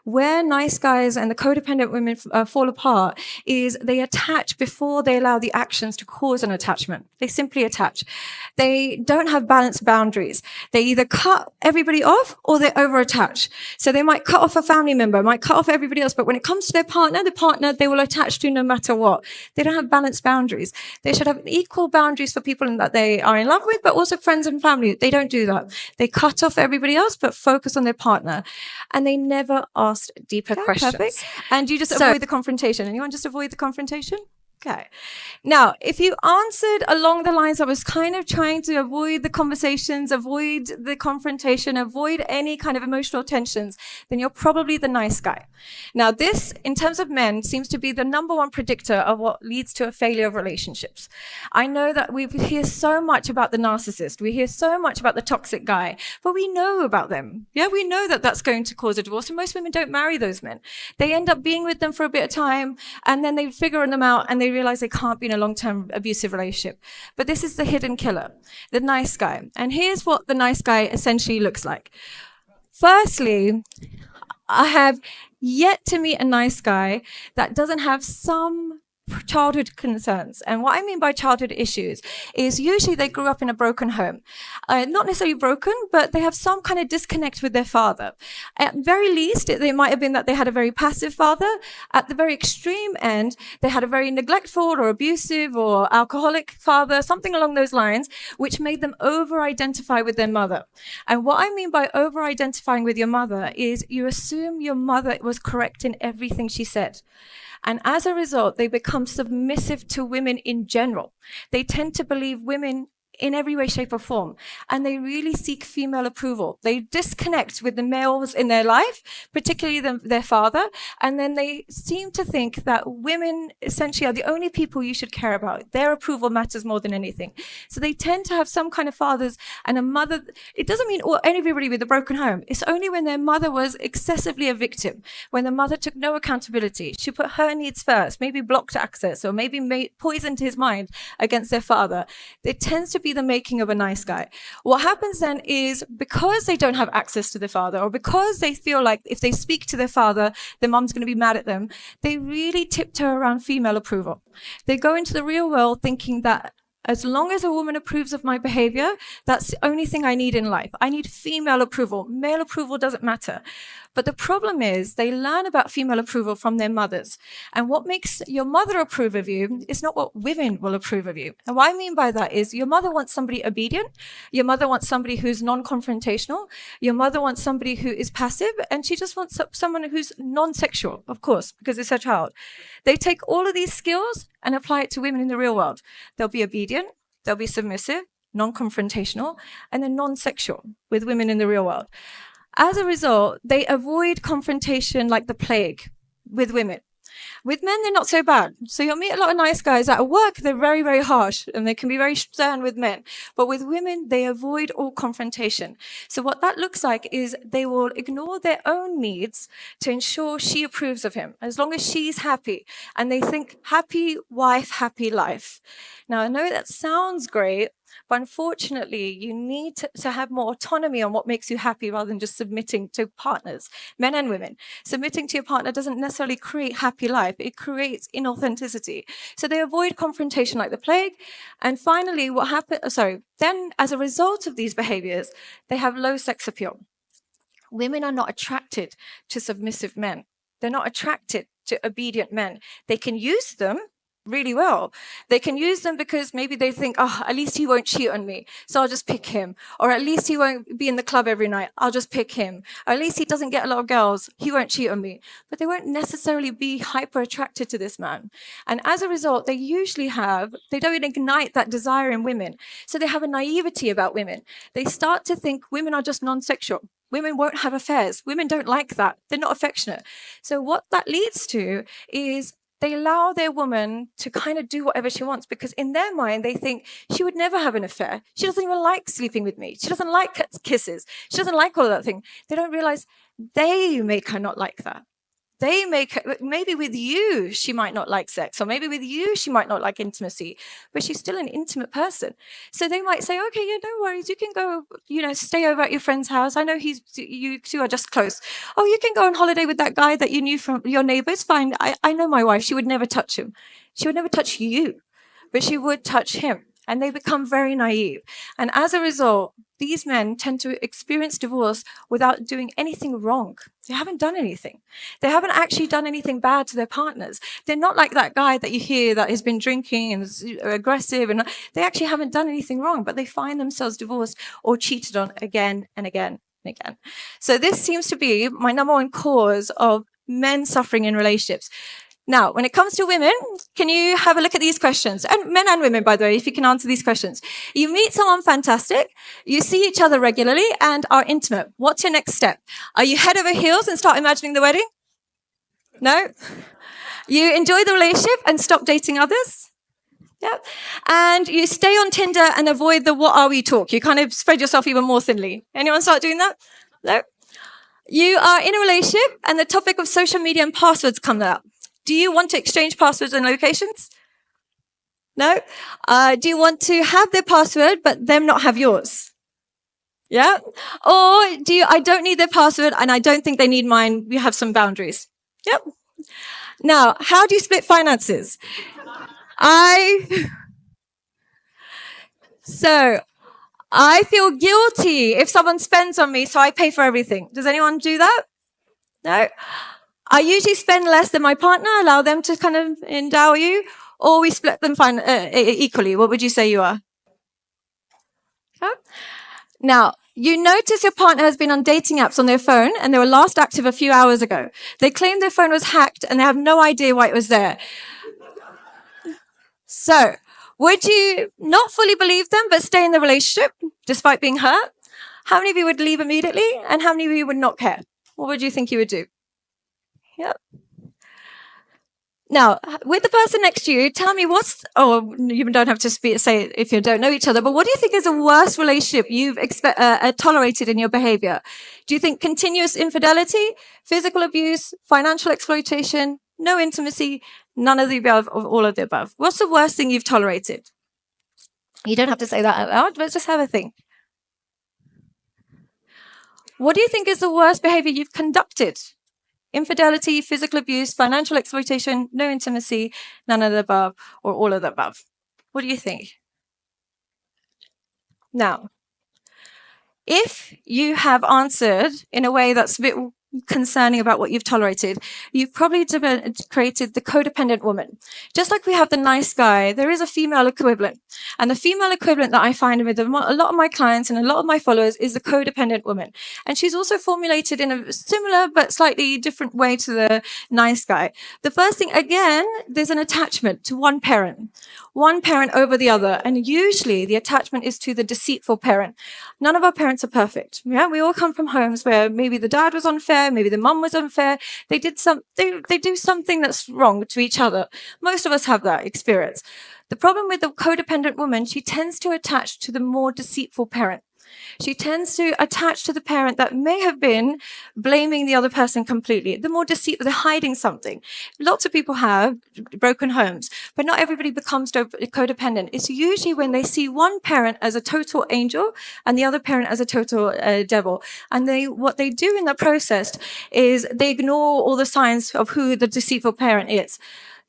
Where nice guys and the codependent women fall apart is they attach before they allow the actions to cause an attachment. They simply attach. They don't have balanced boundaries. They either cut everybody off or they overattach. So they might cut off a family member, might cut off everybody else, but when it comes to their partner, the partner they will attach to no matter what. They don't have balanced boundaries. They should have equal boundaries for people that they are in love with, but also friends and family. They don't do that. They cut off everybody else, but focus on their partner. And they never asked deeper questions. Perfect. And you just avoid the confrontation. Anyone just avoid the confrontation? Okay. Now, if you answered along the lines I was kind of trying to avoid the conversations, avoid the confrontation, avoid any kind of emotional tensions, then you're probably the nice guy. Now, this, in terms of men, seems to be the number one predictor of what leads to a failure of relationships. I know that we hear so much about the narcissist. We hear so much about the toxic guy, but we know about them. Yeah, we know that that's going to cause a divorce, and most women don't marry those men. They end up being with them for a bit of time, and then they figure them out, and they realize they can't be in a long-term abusive relationship. But this is the hidden killer, the nice guy. And here's what the nice guy essentially looks like. Firstly, I have yet to meet a nice guy that doesn't have some childhood concerns. And what I mean by childhood issues is usually they grew up in a broken home. Not necessarily broken, but they have some kind of disconnect with their father. At very least, it might have been that they had a very passive father. At the very extreme end, they had a very neglectful or abusive or alcoholic father, something along those lines, which made them over-identify with their mother. And what I mean by over-identifying with your mother is you assume your mother was correct in everything she said. And as a result, they become submissive to women in general. They tend to believe women in every way, shape, or form. And they really seek female approval. They disconnect with the males in their life, particularly their father. And then they seem to think that women essentially are the only people you should care about. Their approval matters more than anything. So they tend to have some kind of fathers and a mother. It doesn't mean anybody with a broken home. It's only when their mother was excessively a victim, when the mother took no accountability. She put her needs first, maybe blocked access, or maybe poisoned his mind against their father. It tends to be the making of a nice guy. What happens then is because they don't have access to their father, or because they feel like if they speak to their father, their mom's going to be mad at them, they really tiptoe around female approval. They go into the real world thinking that as long as a woman approves of my behavior, that's the only thing I need in life. I need female approval. Male approval doesn't matter. But the problem is they learn about female approval from their mothers. And what makes your mother approve of you is not what women will approve of you. And what I mean by that is your mother wants somebody obedient. Your mother wants somebody who's non-confrontational. Your mother wants somebody who is passive. And she just wants someone who's non-sexual, of course, because it's her child. They take all of these skills and apply it to women in the real world. They'll be obedient. They'll be submissive, non-confrontational, and then non-sexual with women in the real world. As a result, they avoid confrontation like the plague with women. With men, they're not so bad. So you'll meet a lot of nice guys at work. They're very, very harsh and they can be very stern with men. But with women, they avoid all confrontation. So what that looks like is they will ignore their own needs to ensure she approves of him, as long as she's happy. And they think happy wife, happy life. Now, I know that sounds great, but unfortunately, you need to have more autonomy on what makes you happy rather than just submitting to partners, men and women. Submitting to your partner doesn't necessarily create happy life. It creates inauthenticity. So they avoid confrontation like the plague. And finally, then as a result of these behaviors, they have low sex appeal. Women are not attracted to submissive men. They're not attracted to obedient men. They can use them really well. They can use them because maybe they think, at least he won't cheat on me, so I'll just pick him. Or at least he won't be in the club every night, I'll just pick him. Or at least he doesn't get a lot of girls, he won't cheat on me. But they won't necessarily be hyper attracted to this man. And as a result, they don't ignite that desire in women. So they have a naivety about women. They start to think women are just non-sexual. Women won't have affairs. Women don't like that. They're not affectionate. So what that leads to is they allow their woman to kind of do whatever she wants because in their mind, they think she would never have an affair. She doesn't even like sleeping with me. She doesn't like kisses. She doesn't like all of that thing. They don't realize they make her not like that. maybe with you, she might not like sex, or maybe with you, she might not like intimacy, but she's still an intimate person. So they might say, okay, yeah, no worries. You can go, stay over at your friend's house. I know you two are just close. Oh, you can go on holiday with that guy that you knew from your neighbor. It's fine. I know my wife. She would never touch him. She would never touch you, but she would touch him. And they become very naive. And as a result, these men tend to experience divorce without doing anything wrong. They haven't done anything. They haven't actually done anything bad to their partners. They're not like that guy that you hear that has been drinking and is aggressive, and they actually haven't done anything wrong, but they find themselves divorced or cheated on again and again and again. So this seems to be my number one cause of men suffering in relationships. Now, when it comes to women, can you have a look at these questions? And men and women, by the way, if you can answer these questions. You meet someone fantastic, you see each other regularly and are intimate. What's your next step? Are you head over heels and start imagining the wedding? No? You enjoy the relationship and stop dating others? Yeah. And you stay on Tinder and avoid the what are we talk. You kind of spread yourself even more thinly. Anyone start doing that? No? You are in a relationship and the topic of social media and passwords comes up. Do you want to exchange passwords and locations? No? Do you want to have their password, but them not have yours? Yeah? Or I don't need their password and I don't think they need mine. We have some boundaries. Yep. Now, how do you split finances? So, I feel guilty if someone spends on me, so I pay for everything. Does anyone do that? No? I usually spend less than my partner, allow them to kind of endow you, or we split them equally. What would you say you are? Okay. Now, you notice your partner has been on dating apps on their phone and they were last active a few hours ago. They claim their phone was hacked and they have no idea why it was there. So, would you not fully believe them but stay in the relationship despite being hurt? How many of you would leave immediately and how many of you would not care? What would you think you would do? Yep. Now, with the person next to you, tell me you don't have to say it if you don't know each other, but what do you think is the worst relationship you've tolerated in your behavior? Do you think continuous infidelity, physical abuse, financial exploitation, no intimacy, none of the above, or all of the above? What's the worst thing you've tolerated? You don't have to say that out loud, but just have a think. What do you think is the worst behavior you've conducted? Infidelity, physical abuse, financial exploitation, no intimacy, none of the above, or all of the above. What do you think? Now, if you have answered in a way that's a bit concerning about what you've tolerated, you've probably created the codependent woman. Just like we have the nice guy, there is a female equivalent. And the female equivalent that I find with a lot of my clients and a lot of my followers is the codependent woman. And she's also formulated in a similar but slightly different way to the nice guy. The first thing, again, there's an attachment to one parent over the other. And usually the attachment is to the deceitful parent. None of our parents are perfect. Yeah, we all come from homes where maybe the dad was unfair, maybe the mum was unfair. They do something that's wrong to each other. Most of us have that experience. The problem with the codependent woman, she tends to attach to the more deceitful parent. She tends to attach to the parent that may have been blaming the other person completely. The more deceitful, they're hiding something. Lots of people have broken homes, but not everybody becomes codependent. It's usually when they see one parent as a total angel and the other parent as a total devil. And what they do in that process is they ignore all the signs of who the deceitful parent is.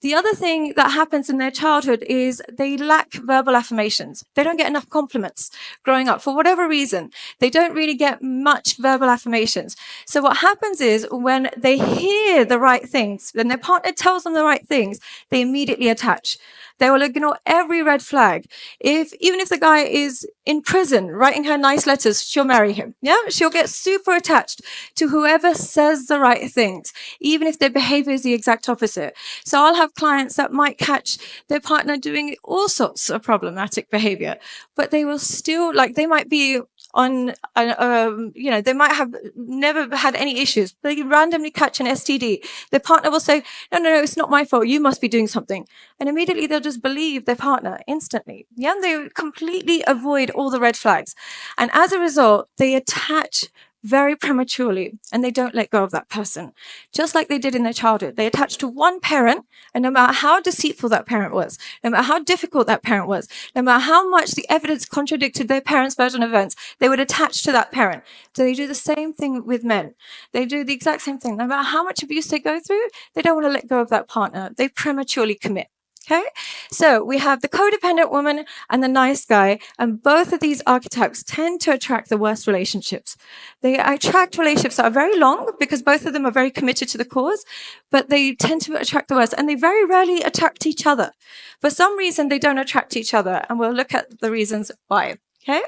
The other thing that happens in their childhood is they lack verbal affirmations. They don't get enough compliments growing up for whatever reason. They don't really get much verbal affirmations. So what happens is when they hear the right things, when their partner tells them the right things, they immediately attach. They will ignore every red flag. Even if the guy is in prison writing her nice letters, she'll marry him. Yeah, she'll get super attached to whoever says the right things, even if their behavior is the exact opposite. So I'll have clients that might catch their partner doing all sorts of problematic behavior, but they will still, they might be on, they might have never had any issues. They randomly catch an STD. Their partner will say, no, it's not my fault. You must be doing something. And immediately they'll just believe their partner instantly. Yeah, and they completely avoid all the red flags. And as a result, they attach very prematurely, and they don't let go of that person, just like they did in their childhood. They attach to one parent, and no matter how deceitful that parent was, no matter how difficult that parent was, no matter how much the evidence contradicted their parents' version of events, they would attach to that parent. So they do the same thing with men. They do the exact same thing. No matter how much abuse they go through, they don't want to let go of that partner. They prematurely commit. Okay, so we have the codependent woman and the nice guy, and both of these archetypes tend to attract the worst relationships. They attract relationships that are very long because both of them are very committed to the cause, but they tend to attract the worst, and they very rarely attract each other. For some reason, they don't attract each other, and we'll look at the reasons why. Okay,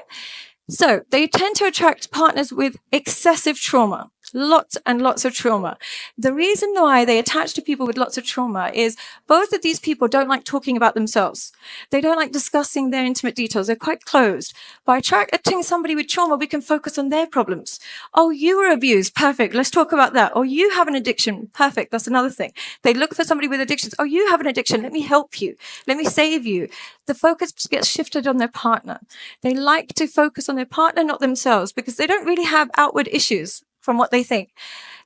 so they tend to attract partners with excessive trauma. Lots and lots of trauma. The reason why they attach to people with lots of trauma is both of these people don't like talking about themselves. They don't like discussing their intimate details. They're quite closed. By attracting somebody with trauma, we can focus on their problems. Oh, you were abused. Perfect. Let's talk about that. Or you have an addiction. Perfect. That's another thing. They look for somebody with addictions. Oh, you have an addiction. Let me help you. Let me save you. The focus gets shifted on their partner. They like to focus on their partner, not themselves, because they don't really have outward issues from what they think.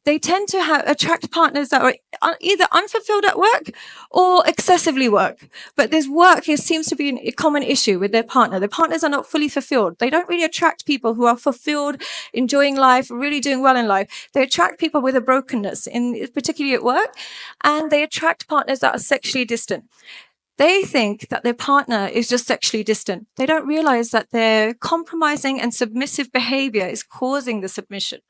They tend to attract partners that are either unfulfilled at work or excessively work. But this work seems to be a common issue with their partner. Their partners are not fully fulfilled. They don't really attract people who are fulfilled, enjoying life, really doing well in life. They attract people with a brokenness, particularly at work, and they attract partners that are sexually distant. They think that their partner is just sexually distant. They don't realize that their compromising and submissive behavior is causing the submission.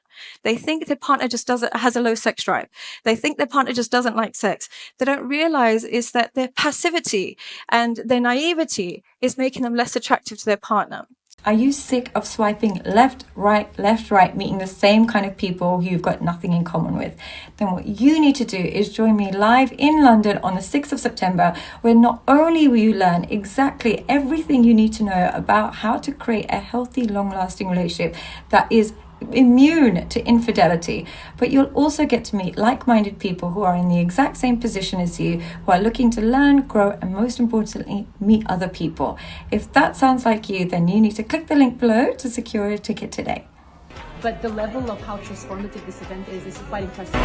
They think their partner just has a low sex drive. They think their partner just doesn't like sex. They don't realize is that their passivity and their naivety is making them less attractive to their partner. Are you sick of swiping left, right, meeting the same kind of people who you've got nothing in common with? Then what you need to do is join me live in London on the 6th of September, where not only will you learn exactly everything you need to know about how to create a healthy, long-lasting relationship that is immune to infidelity, but you'll also get to meet like-minded people who are in the exact same position as you, who are looking to learn, grow, and most importantly, meet other people. If that sounds like you, then you need to click the link below to secure a ticket today. But the level of how transformative this event is quite impressive.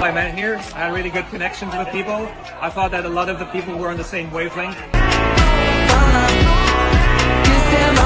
I met here, I had really good connections with people. I thought that a lot of the people were on the same wavelength. You stand